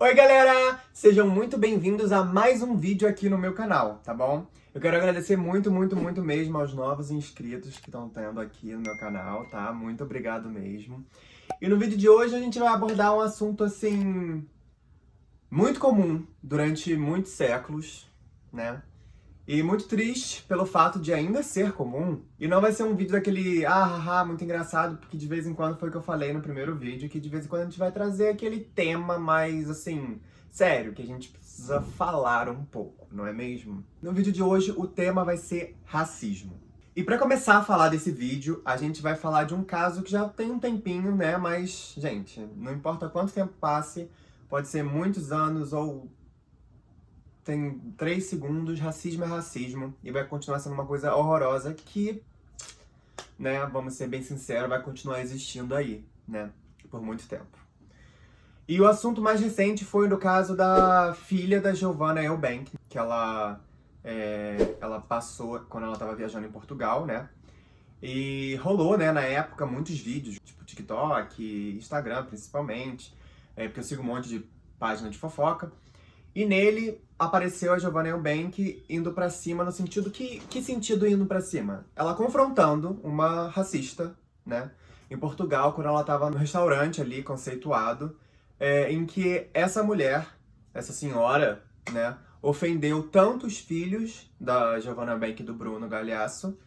Oi galera, sejam muito bem-vindos a mais um vídeo aqui no meu canal, tá bom? Eu quero agradecer muito mesmo aos novos inscritos que estão tendo aqui no meu canal, tá? Muito obrigado mesmo. E no vídeo de hoje a gente vai abordar um assunto assim muito comum durante muitos séculos, né? E muito triste pelo fato de ainda ser comum. E não vai ser um vídeo daquele muito engraçado, porque de vez em quando foi o que eu falei no primeiro vídeo, que de vez em quando a gente vai trazer aquele tema mais, assim, sério, que a gente precisa falar um pouco, não é mesmo? No vídeo de hoje, o tema vai ser racismo. E pra começar a falar desse vídeo, a gente vai falar de um caso que já tem um tempinho, né? Mas, gente, não importa quanto tempo passe, pode ser muitos anos ou tem 3 segundos, racismo é racismo, e vai continuar sendo uma coisa horrorosa que, né, vamos ser bem sinceros, vai continuar existindo aí, né, por muito tempo. E o assunto mais recente foi do caso da filha da Giovanna Eubank, que ela passou quando ela estava viajando em Portugal, né, e rolou, né, na época, muitos vídeos, tipo TikTok, Instagram principalmente, porque eu sigo um monte de página de fofoca. E nele apareceu a Giovanna Eubank indo pra cima no sentido que sentido indo pra cima? Ela confrontando uma racista, né? Em Portugal, quando ela tava no restaurante ali, conceituado, em que essa mulher, essa senhora, né, ofendeu tanto os filhos da Giovanna Eubank e do Bruno Galhaço,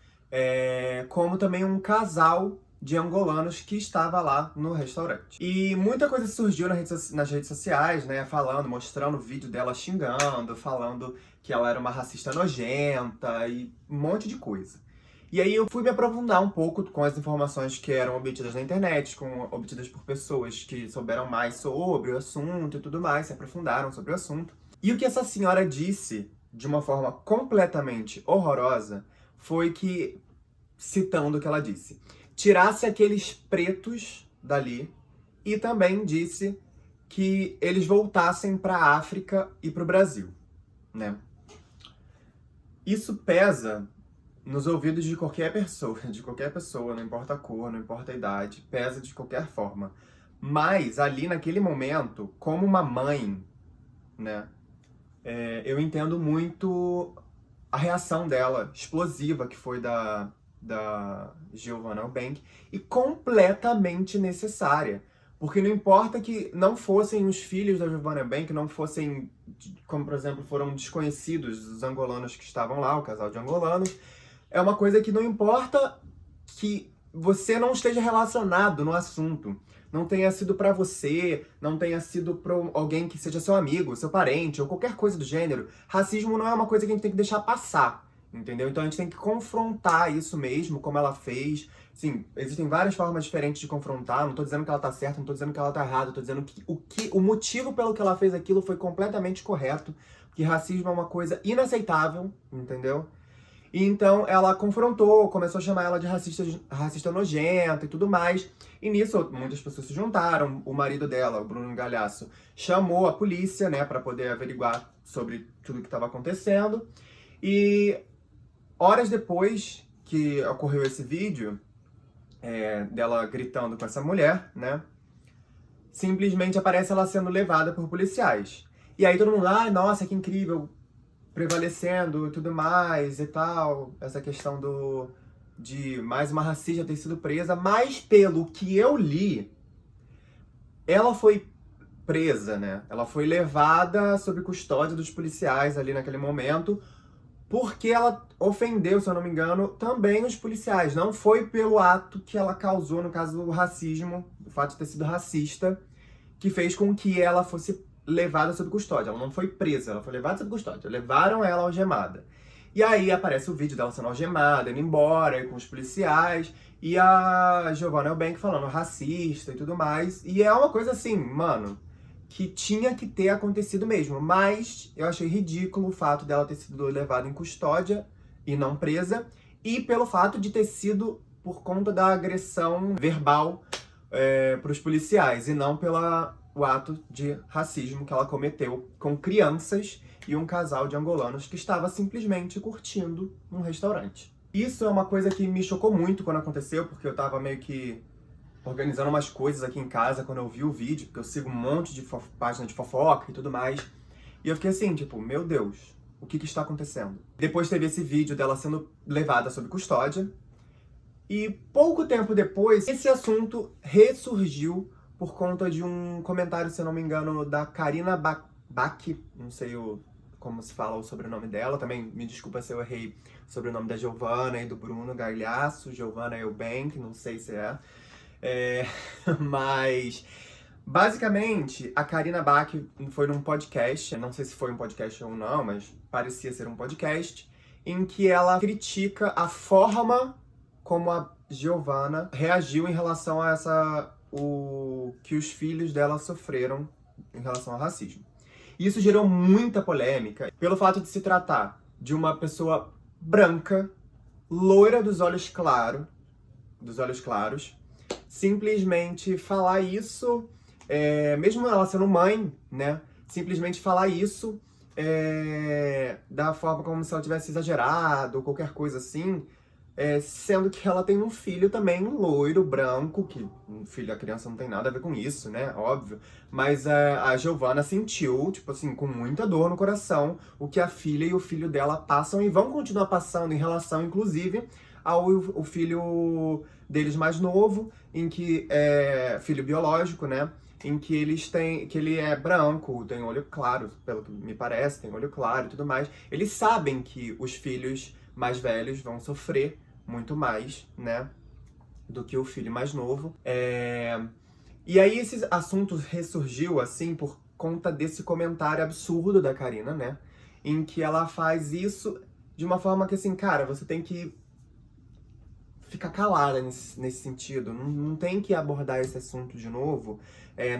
como também um casal de angolanos que estava lá no restaurante. E muita coisa surgiu nas redes sociais, né, falando, mostrando o vídeo dela xingando, falando que ela era uma racista nojenta e um monte de coisa. E aí eu fui me aprofundar um pouco com as informações que eram obtidas na internet, obtidas por pessoas que souberam mais sobre o assunto e tudo mais, se aprofundaram sobre o assunto. E o que essa senhora disse, de uma forma completamente horrorosa, foi que, citando o que ela disse, tirasse aqueles pretos dali e também disse que eles voltassem para a África e para o Brasil, né? Isso pesa nos ouvidos de qualquer pessoa, não importa a cor, não importa a idade, pesa de qualquer forma. Mas ali naquele momento, como uma mãe, né, eu entendo muito a reação dela, explosiva, que foi da Giovanna Eubank, e completamente necessária. Porque não importa que não fossem os filhos da Giovanna Eubank, não fossem, como por exemplo, foram desconhecidos os angolanos que estavam lá, o casal de angolanos, é uma coisa que não importa que você não esteja relacionado no assunto. Não tenha sido pra você, não tenha sido pra alguém que seja seu amigo, seu parente, ou qualquer coisa do gênero. Racismo não é uma coisa que a gente tem que deixar passar, entendeu? Então a gente tem que confrontar isso mesmo, como ela fez. Sim, existem várias formas diferentes de confrontar, não tô dizendo que ela tá certa, não tô dizendo que ela tá errada, tô dizendo que o motivo pelo que ela fez aquilo foi completamente correto, porque racismo é uma coisa inaceitável, entendeu? E então ela confrontou, começou a chamar ela de racista nojenta e tudo mais. E nisso muitas pessoas se juntaram. O marido dela, o Bruno Galhaço, chamou a polícia, né, para poder averiguar sobre tudo que estava acontecendo. E horas depois que ocorreu esse vídeo, dela gritando com essa mulher, né, simplesmente aparece ela sendo levada por policiais. E aí todo mundo, nossa, que incrível, prevalecendo e tudo mais e tal, essa questão de mais uma racista ter sido presa, mas pelo que eu li, ela foi presa, né? Ela foi levada sob custódia dos policiais ali naquele momento, porque ela ofendeu, se eu não me engano, também os policiais. Não foi pelo ato que ela causou, no caso do racismo, o fato de ter sido racista, que fez com que ela fosse levada sob custódia. Ela não foi presa, ela foi levada sob custódia. Levaram ela algemada. E aí aparece o vídeo dela sendo algemada, indo embora com os policiais, e a Giovanna Eubank falando racista e tudo mais. E é uma coisa assim, mano, que tinha que ter acontecido mesmo. Mas eu achei ridículo o fato dela ter sido levada em custódia e não presa, e pelo fato de ter sido por conta da agressão verbal para os policiais, e não o ato de racismo que ela cometeu com crianças e um casal de angolanos que estava simplesmente curtindo um restaurante. Isso é uma coisa que me chocou muito quando aconteceu, porque eu tava meio que organizando umas coisas aqui em casa quando eu vi o vídeo, porque eu sigo um monte de página de fofoca e tudo mais. E eu fiquei assim, tipo, meu Deus, o que está acontecendo? Depois teve esse vídeo dela sendo levada sob custódia. E pouco tempo depois, esse assunto ressurgiu por conta de um comentário, se eu não me engano, da Karina Bach, não sei como se fala o sobrenome dela, também me desculpa se eu errei o sobrenome da Giovana e do Bruno Gagliasso, Giovana Eubank, não sei se mas basicamente a Karina Bach foi num podcast, não sei se foi um podcast ou não, mas parecia ser um podcast, em que ela critica a forma como a Giovana reagiu em relação a o que os filhos dela sofreram em relação ao racismo. E isso gerou muita polêmica pelo fato de se tratar de uma pessoa branca, loira dos olhos claros, simplesmente falar isso, mesmo ela sendo mãe, né? Simplesmente falar isso da forma como se ela tivesse exagerado ou qualquer coisa assim, sendo que ela tem um filho também loiro, branco, que um filho da criança não tem nada a ver com isso, né? Óbvio. Mas a Giovana sentiu, tipo assim, com muita dor no coração, o que a filha e o filho dela passam e vão continuar passando em relação, inclusive, ao filho deles mais novo, em que é filho biológico, né? Em que ele é branco, tem olho claro, pelo que me parece, tem olho claro e tudo mais. Eles sabem que os filhos mais velhos vão sofrer muito mais, né, do que o filho mais novo. E aí esse assunto ressurgiu, assim, por conta desse comentário absurdo da Karina, né, em que ela faz isso de uma forma que, assim, cara, você tem que ficar calada nesse sentido, não tem que abordar esse assunto de novo,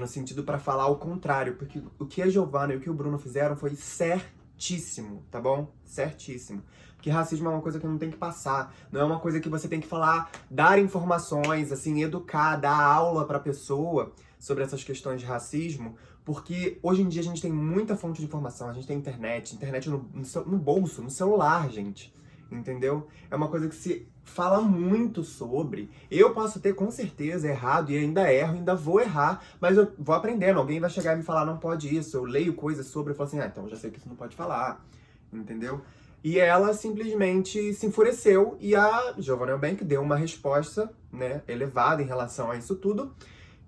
no sentido para falar o contrário, porque o que a Giovana e o que o Bruno fizeram foi certíssimo, tá bom? Certíssimo. Porque racismo é uma coisa que não tem que passar, não é uma coisa que você tem que falar, dar informações, assim, educar, dar aula pra pessoa sobre essas questões de racismo, porque hoje em dia a gente tem muita fonte de informação, a gente tem internet no bolso, no celular, gente. Entendeu? É uma coisa que se fala muito sobre. Eu posso ter com certeza errado e ainda erro, ainda vou errar, mas eu vou aprendendo. Alguém vai chegar e me falar, não pode isso. Eu leio coisas sobre e falo assim, então já sei que isso não pode falar. Entendeu? E ela simplesmente se enfureceu e a Giovana Eubank deu uma resposta, né, elevada em relação a isso tudo,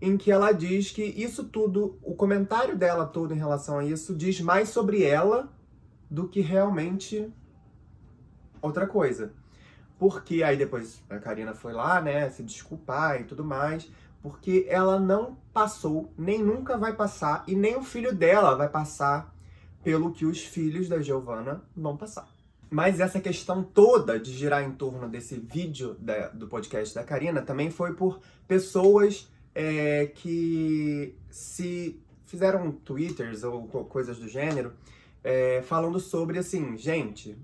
em que ela diz que isso tudo, o comentário dela todo em relação a isso, diz mais sobre ela do que realmente outra coisa. Porque aí depois a Karina foi lá, né, se desculpar e tudo mais, porque ela não passou, nem nunca vai passar, e nem o filho dela vai passar pelo que os filhos da Giovana vão passar. Mas essa questão toda de girar em torno desse vídeo do podcast da Karina também foi por pessoas que se fizeram twitters ou coisas do gênero, falando sobre assim, gente,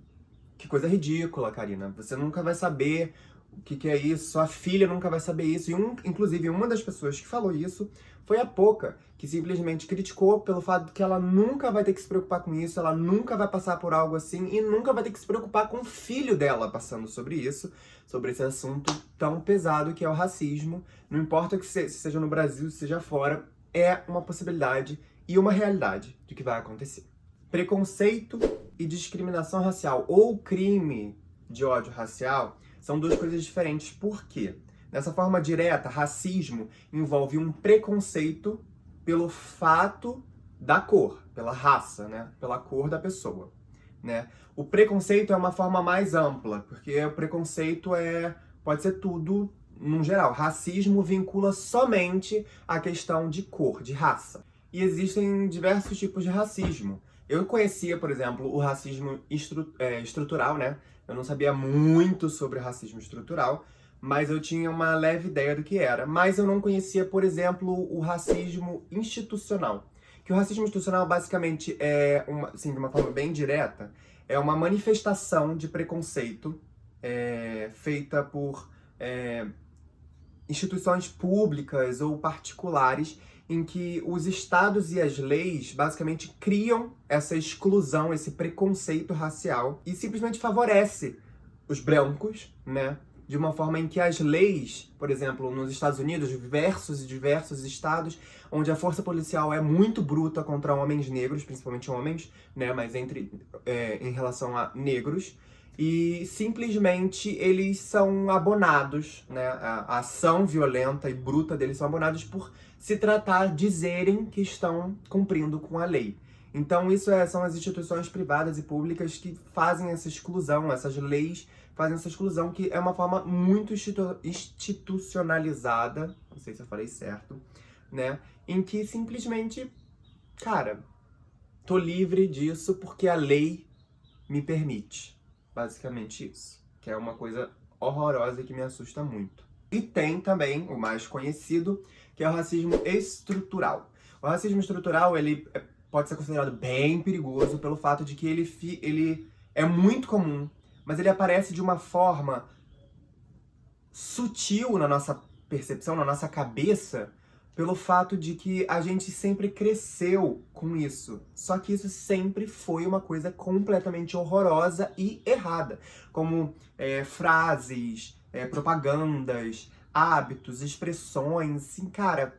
que coisa ridícula, Karina. Você nunca vai saber o que é isso, sua filha nunca vai saber isso. E inclusive, uma das pessoas que falou isso foi a Poca, que simplesmente criticou pelo fato de que ela nunca vai ter que se preocupar com isso, ela nunca vai passar por algo assim e nunca vai ter que se preocupar com o filho dela passando sobre isso, sobre esse assunto tão pesado que é o racismo. Não importa que seja no Brasil, seja fora, é uma possibilidade e uma realidade de que vai acontecer. Preconceito e discriminação racial ou crime de ódio racial são duas coisas diferentes. Por quê? Dessa forma direta, racismo envolve um preconceito pelo fato da cor, pela raça, né? Pela cor da pessoa, né? O preconceito é uma forma mais ampla, porque o preconceito pode ser tudo no geral. Racismo vincula somente a questão de cor, de raça. E existem diversos tipos de racismo. Eu conhecia, por exemplo, o racismo estrutural, né? Eu não sabia muito sobre racismo estrutural, mas eu tinha uma leve ideia do que era. Mas eu não conhecia, por exemplo, o racismo institucional. Que o racismo institucional, basicamente, assim, de uma forma bem direta, é uma manifestação de preconceito feita por instituições públicas ou particulares em que os estados e as leis basicamente criam essa exclusão, esse preconceito racial e simplesmente favorece os brancos, né? de uma forma em que as leis, por exemplo, nos Estados Unidos, diversos e diversos estados, onde a força policial é muito bruta contra homens negros, principalmente homens, né, mas em relação a negros, e simplesmente eles são abonados, né, a ação violenta e bruta deles são abonados por se tratar, dizerem que estão cumprindo com a lei. Então são as instituições privadas e públicas que fazem essa exclusão, essas leis fazem essa exclusão, que é uma forma muito institucionalizada, não sei se eu falei certo, né? Em que simplesmente, cara, tô livre disso porque a lei me permite. Basicamente isso. Que é uma coisa horrorosa e que me assusta muito. E tem também o mais conhecido, que é o racismo estrutural. O racismo estrutural, ele pode ser considerado bem perigoso pelo fato de que ele é muito comum, mas ele aparece de uma forma sutil na nossa percepção, na nossa cabeça, pelo fato de que a gente sempre cresceu com isso. Só que isso sempre foi uma coisa completamente horrorosa e errada. Como frases, propagandas, hábitos, expressões, assim, cara,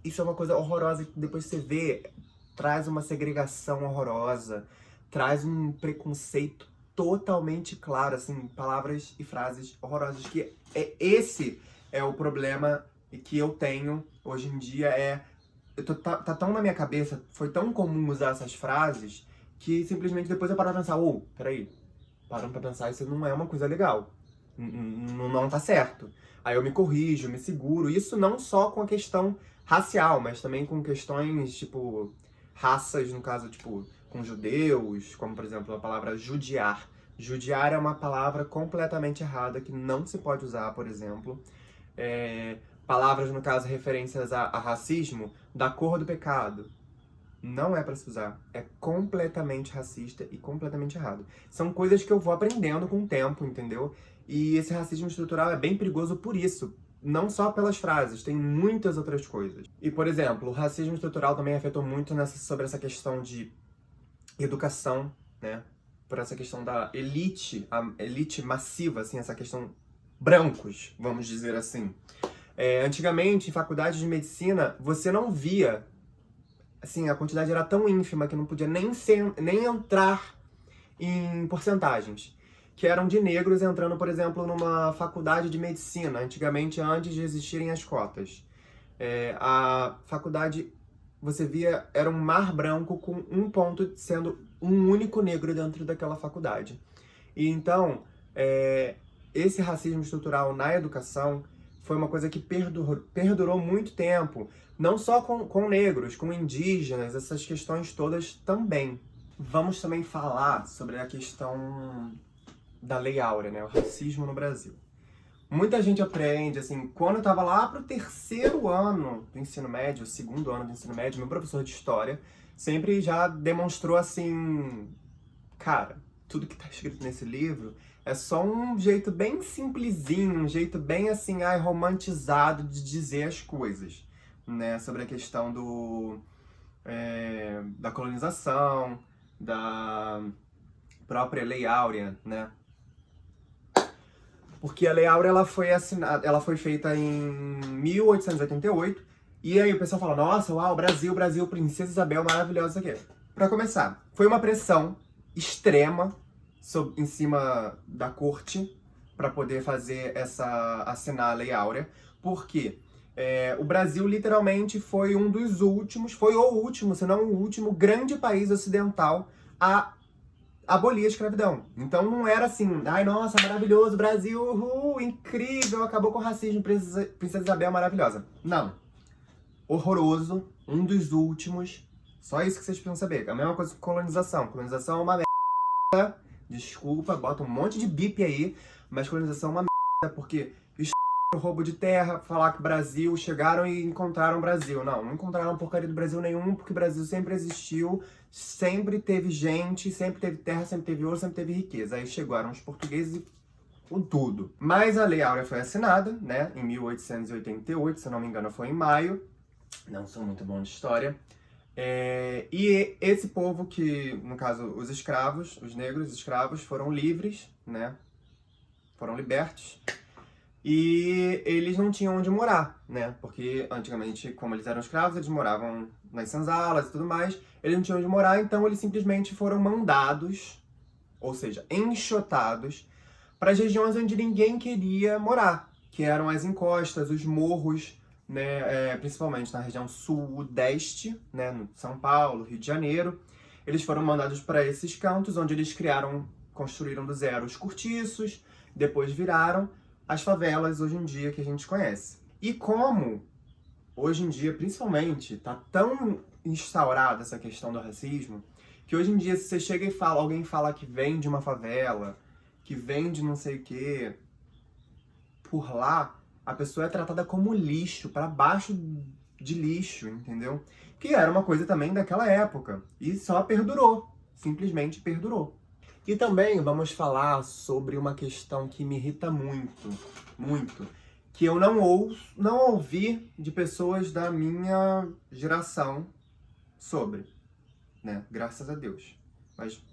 isso é uma coisa horrorosa que depois você vê, traz uma segregação horrorosa, traz um preconceito totalmente claro, assim, palavras e frases horrorosas, que esse é o problema que eu tenho hoje em dia, tá tão na minha cabeça, foi tão comum usar essas frases, que simplesmente depois eu paro pra pensar, peraí, parando pra pensar, isso não é uma coisa legal, não tá certo. Aí eu me corrijo, me seguro, isso não só com a questão racial, mas também com questões, tipo, raças, no caso, tipo, com judeus, como, por exemplo, a palavra judiar. Judiar é uma palavra completamente errada, que não se pode usar, por exemplo. Palavras, no caso, referências a racismo, da cor do pecado. Não é pra se usar. É completamente racista e completamente errado. São coisas que eu vou aprendendo com o tempo, entendeu? E esse racismo estrutural é bem perigoso por isso. Não só pelas frases, tem muitas outras coisas. E, por exemplo, o racismo estrutural também afetou muito sobre essa questão de educação, né? Por essa questão da elite, a elite massiva, assim, essa questão brancos, vamos dizer assim. Antigamente, em faculdade de medicina, você não via, assim, a quantidade era tão ínfima que não podia nem entrar em porcentagens, que eram de negros entrando, por exemplo, numa faculdade de medicina, antigamente, antes de existirem as cotas. A faculdade, você via, era um mar branco com um ponto sendo um único negro dentro daquela faculdade. E então, esse racismo estrutural na educação foi uma coisa que perdurou muito tempo, não só com negros, com indígenas, essas questões todas também. Vamos também falar sobre a questão da Lei Áurea, né? O racismo no Brasil. Muita gente aprende, assim, quando eu tava lá pro terceiro ano do ensino médio, segundo ano do ensino médio, meu professor de história sempre já demonstrou assim, cara, tudo que tá escrito nesse livro é só um jeito bem simplesinho, um jeito bem assim, romantizado de dizer as coisas, né? Sobre a questão da colonização, da própria Lei Áurea, né? Porque a Lei Áurea, ela foi feita em 1888, e aí o pessoal fala, nossa, uau, Brasil, Princesa Isabel, maravilhosa, isso aqui. Pra começar, foi uma pressão extrema em cima da corte para poder assinar a Lei Áurea, porque o Brasil literalmente foi um dos últimos, foi o último, se não o último, grande país ocidental a abolir a escravidão. Então não era assim, ai nossa, maravilhoso, Brasil, uhul, incrível, acabou com o racismo, Princesa Isabel maravilhosa. Não. Horroroso, um dos últimos, só isso que vocês precisam saber. É a mesma coisa com colonização. Colonização é uma merda, desculpa, bota um monte de bip aí, mas colonização é uma merda, porque roubo de terra, falar que o Brasil, chegaram e encontraram o Brasil. Não encontraram porcaria do Brasil nenhum, porque o Brasil sempre existiu, sempre teve gente, sempre teve terra, sempre teve ouro, sempre teve riqueza. Aí chegaram os portugueses e com tudo. Mas a Lei Áurea foi assinada, né, em 1888, se não me engano foi em maio, não sou muito bom de história. E esse povo que, no caso, os escravos, os negros escravos, foram livres, né, foram libertos. E eles não tinham onde morar, né? Porque antigamente, como eles eram escravos, eles moravam nas senzalas e tudo mais. Eles não tinham onde morar, então eles simplesmente foram mandados, ou seja, enxotados, para as regiões onde ninguém queria morar, que eram as encostas, os morros, né? Principalmente na região sudeste, né? No São Paulo, Rio de Janeiro. Eles foram mandados para esses cantos, onde eles construíram do zero os cortiços, depois viraram as favelas hoje em dia que a gente conhece. E como hoje em dia, principalmente, tá tão instaurada essa questão do racismo, que hoje em dia se você chega e fala, alguém fala que vem de uma favela, que vem de não sei o quê, por lá, a pessoa é tratada como lixo, para baixo de lixo, entendeu? Que era uma coisa também daquela época, e só perdurou, simplesmente perdurou. E também vamos falar sobre uma questão que me irrita muito, muito, que eu não ouvi de pessoas da minha geração sobre, né? Graças a Deus. Mas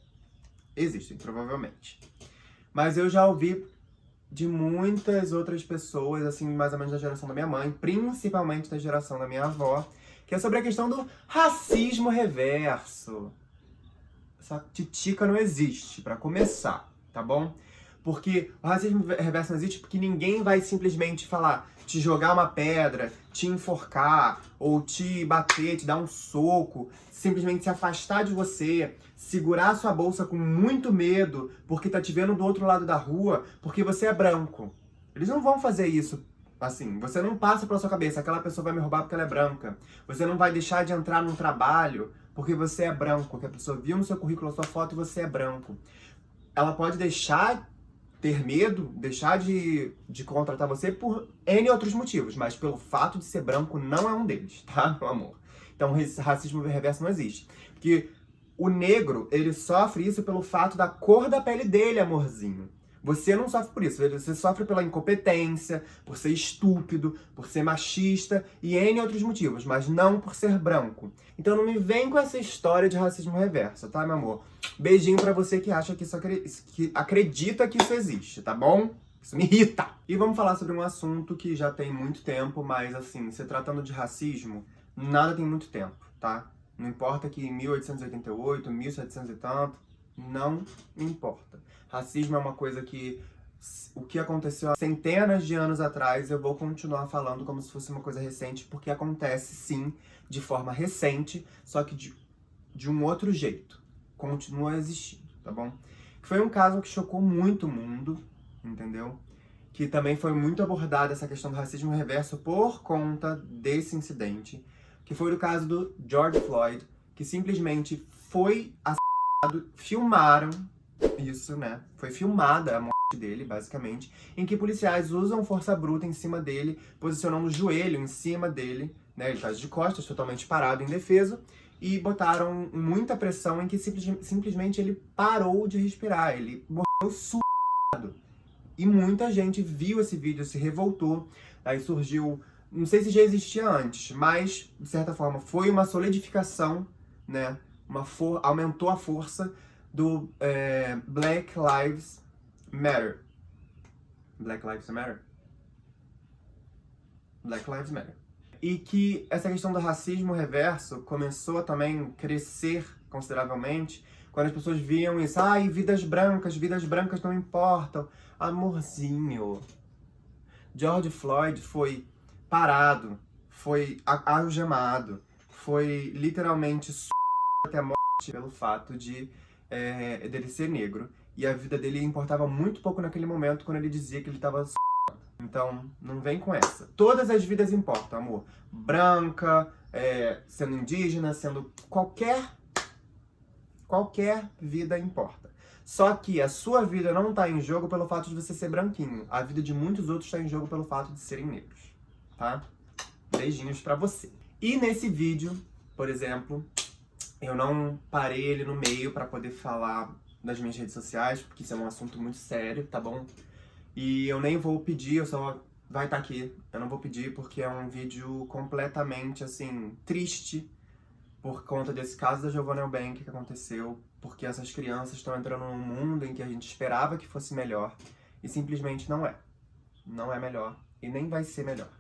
existem, provavelmente. Mas eu já ouvi de muitas outras pessoas, assim, mais ou menos da geração da minha mãe, principalmente da geração da minha avó, que é sobre a questão do racismo reverso. Essa titica não existe, pra começar, tá bom? Porque o racismo reverso não existe porque ninguém vai simplesmente falar, te jogar uma pedra, te enforcar, ou te bater, te dar um soco, simplesmente se afastar de você, segurar a sua bolsa com muito medo, porque tá te vendo do outro lado da rua, porque você é branco. Eles não vão fazer isso assim. Você não passa pela sua cabeça, aquela pessoa vai me roubar porque ela é branca. Você não vai deixar de entrar num trabalho porque você é branco, que a pessoa viu no seu currículo a sua foto e você é branco. Ela pode ter medo, deixar de contratar você por N outros motivos, mas pelo fato de ser branco não é um deles, tá, meu amor? Então, racismo reverso não existe. Porque o negro, ele sofre isso pelo fato da cor da pele dele, amorzinho. Você não sofre por isso, você sofre pela incompetência, por ser estúpido, por ser machista e N outros motivos, mas não por ser branco. Então não me vem com essa história de racismo reverso, tá, meu amor? Beijinho pra você que acha que acredita que isso existe, tá bom? Isso me irrita! E vamos falar sobre um assunto que já tem muito tempo, mas assim, se tratando de racismo, nada tem muito tempo, tá? Não importa que em 1888, 1700 e tanto, não importa. Racismo é uma coisa que o que aconteceu há centenas de anos atrás, eu vou continuar falando como se fosse uma coisa recente, porque acontece sim, de forma recente, só que de um outro jeito. Continua existindo, tá bom? Foi um caso que chocou muito o mundo, entendeu? Que também foi muito abordada essa questão do racismo reverso por conta desse incidente, que foi o caso do George Floyd, que simplesmente foi assassinado, filmaram isso, né? Foi filmada a morte dele, basicamente, em que policiais usam força bruta em cima dele, posicionando o joelho em cima dele, né? Ele tá de costas, totalmente parado, indefeso, e botaram muita pressão em que simplesmente ele parou de respirar, ele morreu sufocado. E muita gente viu esse vídeo, se revoltou, aí surgiu, não sei se já existia antes, mas, de certa forma, foi uma solidificação, né? Aumentou a força do Black Lives Matter. Black Lives Matter? Black Lives Matter. E que essa questão do racismo reverso começou a também crescer consideravelmente quando as pessoas viam isso. Ai, vidas brancas não importam. Amorzinho. George Floyd foi parado, foi algemado, foi literalmente até a morte pelo fato dele ser negro. E a vida dele importava muito pouco naquele momento quando ele dizia que ele estava. Então, não vem com essa. Todas as vidas importam, amor. Branca, sendo indígena, sendo qualquer vida importa. Só que a sua vida não está em jogo pelo fato de você ser branquinho. A vida de muitos outros está em jogo pelo fato de serem negros, tá? Beijinhos pra você. E nesse vídeo, por exemplo, eu não parei ele no meio pra poder falar nas minhas redes sociais, porque isso é um assunto muito sério, tá bom? E eu nem vou pedir, eu só vai estar aqui. Eu não vou pedir porque é um vídeo completamente, assim, triste por conta desse caso da Giovanna Eubank que aconteceu, porque essas crianças estão entrando num mundo em que a gente esperava que fosse melhor e simplesmente não é, Não é melhor e nem vai ser melhor.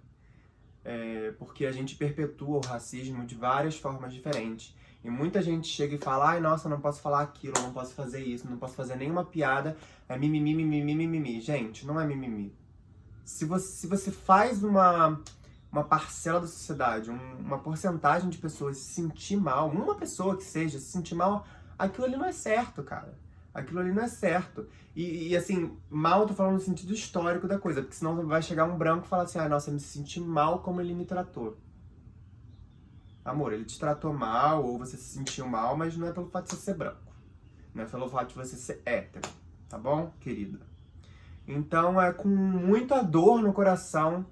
Porque a gente perpetua o racismo de várias formas diferentes. E muita gente chega e fala, ai, nossa, não posso falar aquilo, não posso fazer isso, não posso fazer nenhuma piada, é mimimi, mimimi, mimimi. Gente, não é mimimi. Se você faz uma parcela da sociedade, uma porcentagem de pessoas se sentir mal, uma pessoa que seja se sentir mal, aquilo ali não é certo, cara. Aquilo ali não é certo. E assim, mal eu tô falando no sentido histórico da coisa, porque senão vai chegar um branco e falar assim, ah, nossa, eu me senti mal como ele me tratou. Amor, ele te tratou mal, ou você se sentiu mal, mas não é pelo fato de você ser branco. Não é pelo fato de você ser hétero, tá bom, querida? Então é com muita dor no coração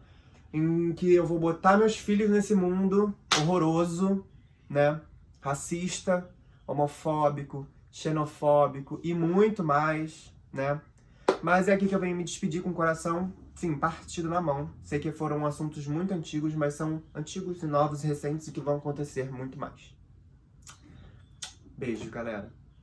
em que eu vou botar meus filhos nesse mundo horroroso, né? Racista, homofóbico, xenofóbico e muito mais, né? Mas é aqui que eu venho me despedir com o coração, sim, partido na mão. Sei que foram assuntos muito antigos, mas são antigos e novos e recentes e que vão acontecer muito mais. Beijo, galera.